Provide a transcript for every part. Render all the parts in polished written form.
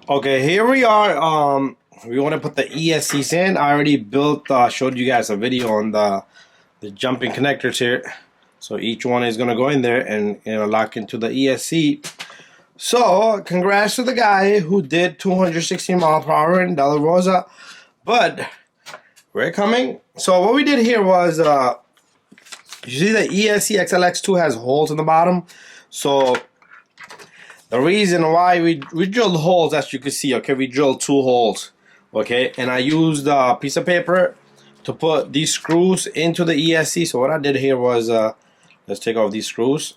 Okay, here we are. We want to put the ESCs in. I already built, showed you guys a video on the jumping connectors here. So each one is gonna go in there and lock into the ESC. So congrats to the guy who did 216 mile per hour in De La Rosa. But we're coming. So what we did here was, you see the ESC XLX2 has holes in the bottom. So the reason why we drilled holes, as you can see, okay, we drilled 2 holes, okay, and I used a piece of paper to put these screws into the ESC. So what I did here was, let's take off these screws.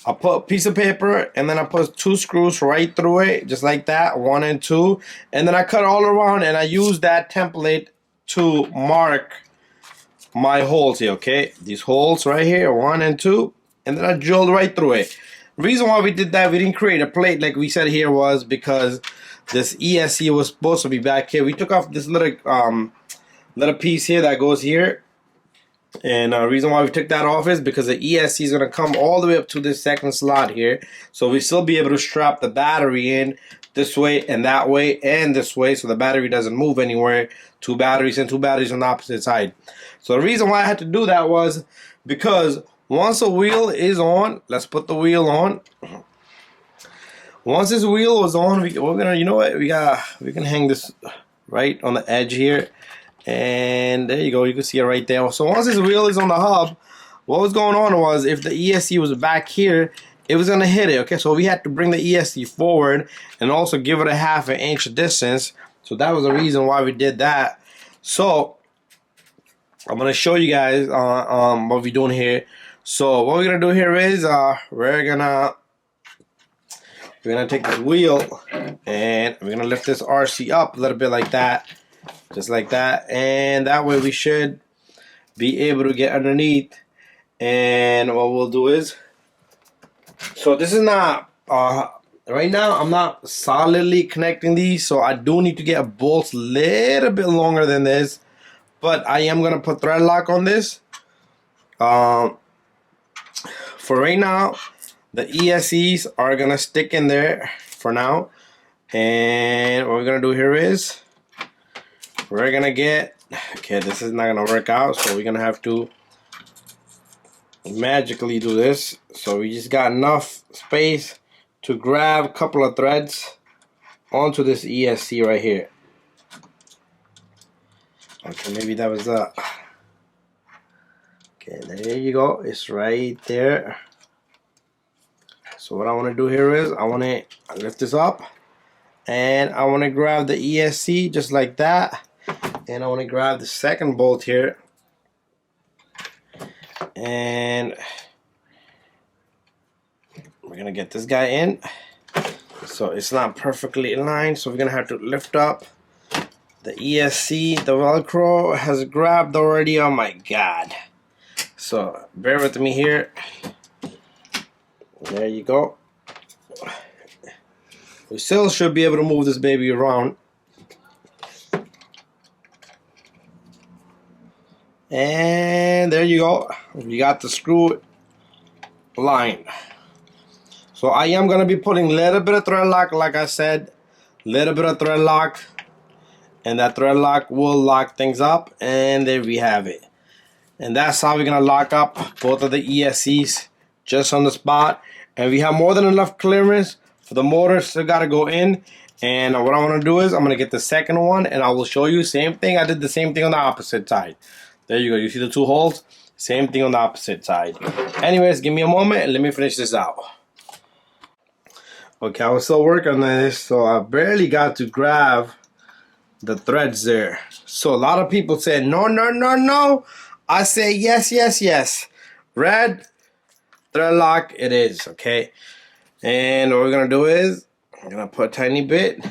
I put a piece of paper and then I put 2 screws right through it, just like that, 1 and 2, and then I cut all around and I used that template to mark my holes here, okay, these holes right here, 1 and 2, and then I drilled right through it. The reason why we did that, we didn't create a plate like we said here, was because this ESC was supposed to be back here. We took off this little piece here that goes here, and the reason why we took that off is because the ESC is going to come all the way up to this second slot here, so we still be able to strap the battery in this way and that way and this way, so the battery doesn't move anywhere. 2 batteries and 2 batteries on the opposite side. So the reason why I had to do that was because once the wheel is on, let's put the wheel on. Once this wheel was on, we're gonna, you know what, we can hang this right on the edge here, and there you go, you can see it right there. So once this wheel is on the hub, what was going on was, if the ESC was back here, it was gonna hit it, okay? So we had to bring the ESC forward and also give it a 1/2 inch distance. So that was the reason why we did that. So I'm gonna show you guys what we're doing here. So what we're gonna do here is we're gonna take this wheel and we're gonna lift this RC up a little bit like that, just like that, and that way we should be able to get underneath. And what we'll do is, so this is not right now I'm not solidly connecting these, so I do need to get bolts a little bit longer than this, but I am gonna put thread lock on this. For right now, the ESCs are gonna stick in there for now, and what we're gonna do here is we're gonna get, okay, this is not gonna work out, so we're gonna have to magically do this. So we just got enough space to grab a couple of threads onto this ESC right here. Okay, maybe that was okay, there you go, it's right there. So what I want to do here is I want to lift this up and I want to grab the ESC just like that, and I want to grab the second bolt here, and we're gonna get this guy in. So it's not perfectly aligned, so we're gonna have to lift up the ESC. The Velcro has grabbed already. Oh my god. So bear with me here. There you go. We still should be able to move this baby around. And there you go. We got the screw line. So I am going to be putting a little bit of thread lock, like I said. Little bit of thread lock. And that thread lock will lock things up. And there we have it. And that's how we're going to lock up both of the ESCs just on the spot. And we have more than enough clearance for the motor. Still got to go in. And what I want to do is I'm going to get the second one and I will show you. Same thing. I did the same thing on the opposite side. There you go. You see the 2 holes? Same thing on the opposite side. Anyways, give me a moment and let me finish this out. Okay, I was still working on this, so I barely got to grab the threads there. So a lot of people said, no, no, no, no. I say yes, yes, yes. Red thread lock it is, okay? And what we're gonna do is I'm gonna put a tiny bit,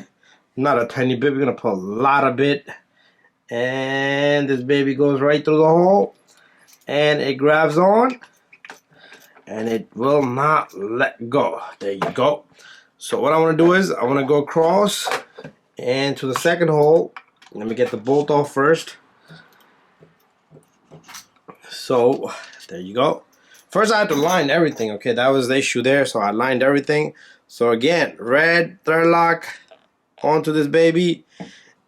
not a tiny bit, we're gonna put a lot of bit, and this baby goes right through the hole and it grabs on and it will not let go. There you go. So what I want to do is I want to go across and to the second hole. Let me get the bolt off first. So there you go. First I had to line everything, okay? That was the issue there, so I lined everything. So again, red thread lock onto this baby.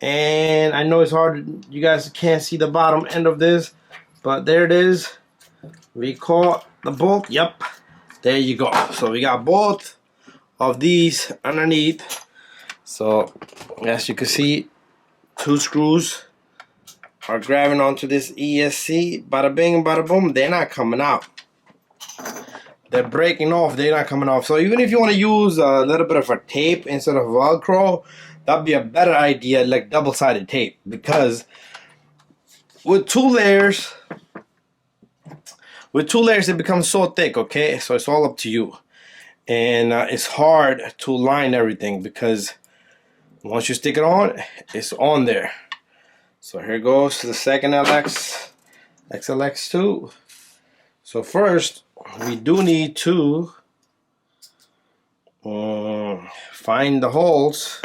And I know it's hard, you guys can't see the bottom end of this, but there it is. We caught the bolt. Yep, there you go. So we got both of these underneath. So as you can see, 2 screws are grabbing onto this ESC. Bada bing, bada boom. They're not coming out. They're breaking off. They're not coming off. So even if you want to use a little bit of a tape instead of Velcro, that'd be a better idea, like double-sided tape. Because with 2 layers, it becomes so thick, okay? So it's all up to you. And it's hard to line everything because once you stick it on, it's on there. So here goes to the second XLX2. So first, we do need to find the holes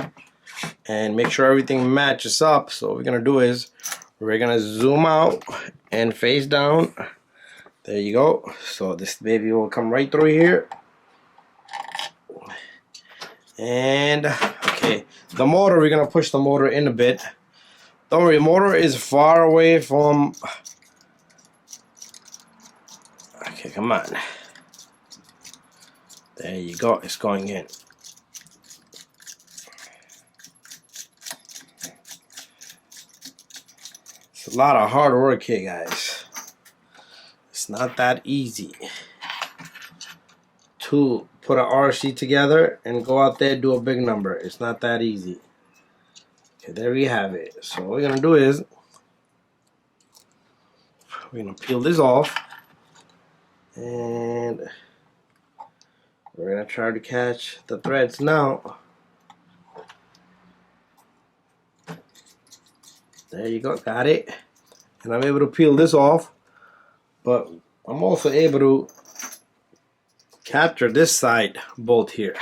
and make sure everything matches up. So what we're gonna do is we're gonna zoom out and face down. There you go. So this baby will come right through here. And okay, the motor, we're gonna push the motor in a bit. Don't worry, motor is far away from. Okay, come on. There you go, it's going in. It's a lot of hard work here, guys. It's not that easy to put an RC together and go out there and do a big number. It's not that easy. Okay, there we have it. So what we're gonna do is we're gonna peel this off and we're gonna try to catch the threads now. There you go, got it. And I'm able to peel this off, but I'm also able to capture this side bolt here.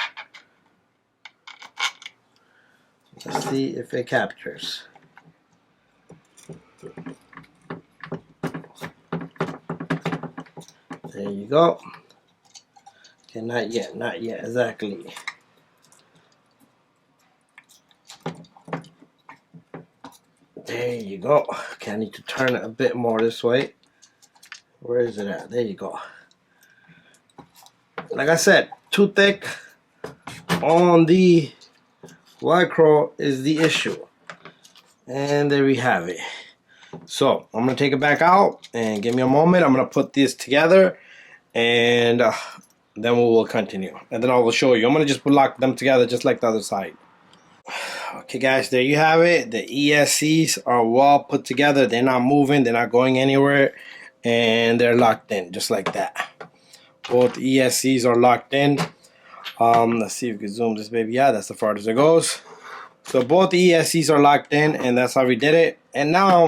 Let's see if it captures. There you go. Okay, not yet, exactly. There you go. Okay, I need to turn it a bit more this way. Where is it at? There you go. Like I said, too thick on the Velcro is the issue. And there we have it. So I'm gonna take it back out and give me a moment. I'm gonna put this together and then we will continue. And then I will show you. I'm gonna just lock them together just like the other side. Okay guys, there you have it. The ESCs are well put together. They're not moving, they're not going anywhere, and they're locked in just like that. Both ESCs are locked in. Let's see if we can zoom this baby. Yeah, that's the farthest it goes. So both ESCs are locked in, and that's how we did it. And now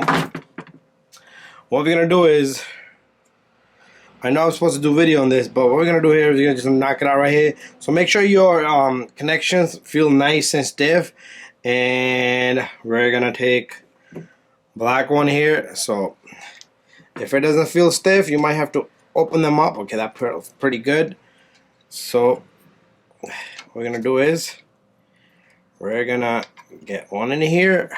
what we're gonna do is, I know I'm supposed to do video on this, but what we're gonna do here is we're gonna just knock it out right here. So make sure your connections feel nice and stiff. And we're gonna take black one here. So if it doesn't feel stiff, you might have to open them up. Okay, that's pretty good. So what we're gonna do is we're gonna get one in here.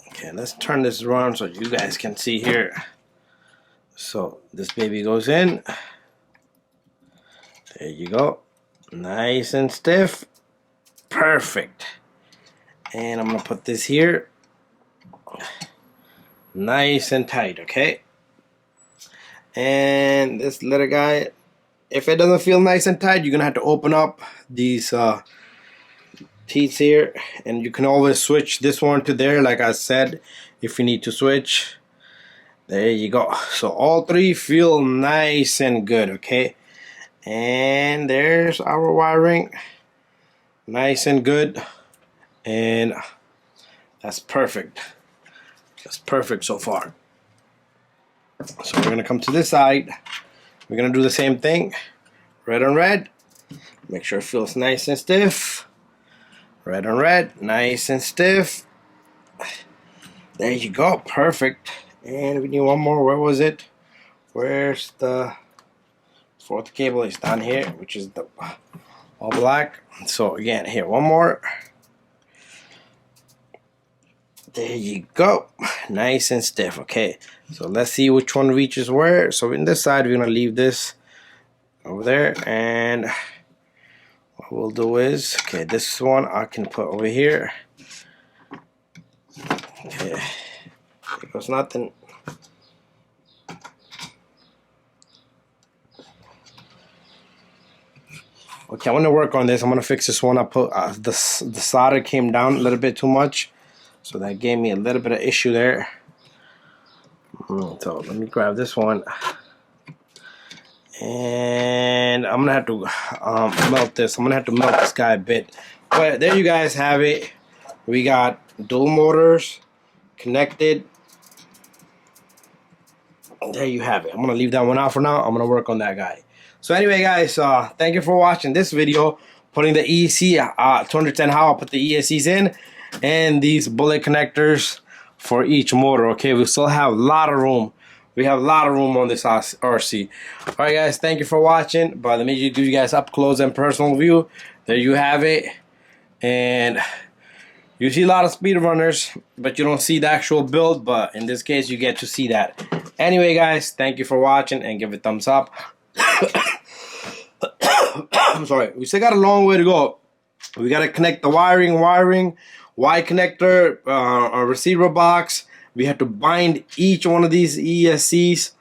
Okay, let's turn this around so you guys can see here. So this baby goes in. There you go. Nice and stiff. Perfect. And I'm gonna put this here. Nice and tight, okay? And this little guy, if it doesn't feel nice and tight, you're gonna have to open up these teeth here, and you can always switch this one to there, like I said, if you need to switch. There you go. So all three feel nice and good, okay? And there's our wiring, nice and good, and that's perfect. That's perfect so far. So we're gonna come to this side. We're gonna do the same thing. Red on red. Make sure it feels nice and stiff. Red on red, nice and stiff. There you go, perfect. And we need one more. Where was it? Where's the Fourth cable is down here, which is the all black. So again, here, one more. There you go. Nice and stiff. Okay, so let's see which one reaches where. So in this side, we're gonna leave this over there, and what we'll do is, okay, this one I can put over here. Okay, there goes nothing. Okay, I'm gonna work on this. I'm gonna fix this one. I put the solder came down a little bit too much, so that gave me a little bit of issue there. So let me grab this one, and I'm gonna have to melt this. I'm gonna have to melt this guy a bit. But there you guys have it. We got dual motors connected. There you have it. I'm gonna leave that one out for now. I'm gonna work on that guy. So anyway, guys, thank you for watching this video, putting the ESC 210 how I put the ESCs in, and these bullet connectors for each motor. Okay, we still have a lot of room. We have a lot of room on this RC. All right, guys, thank you for watching. But let me give you guys up close and personal view. There you have it. And you see a lot of speed runners, but you don't see the actual build. But in this case, you get to see that. Anyway, guys, thank you for watching, and give it a thumbs up. I'm sorry, we still got a long way to go. We got to connect the wiring, Y connector, a receiver box. We have to bind each one of these ESCs.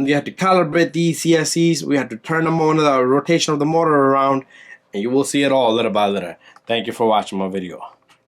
We have to calibrate these ESCs. We have to turn them on the rotation of the motor around, and you will see it all little by little. Thank you for watching my video.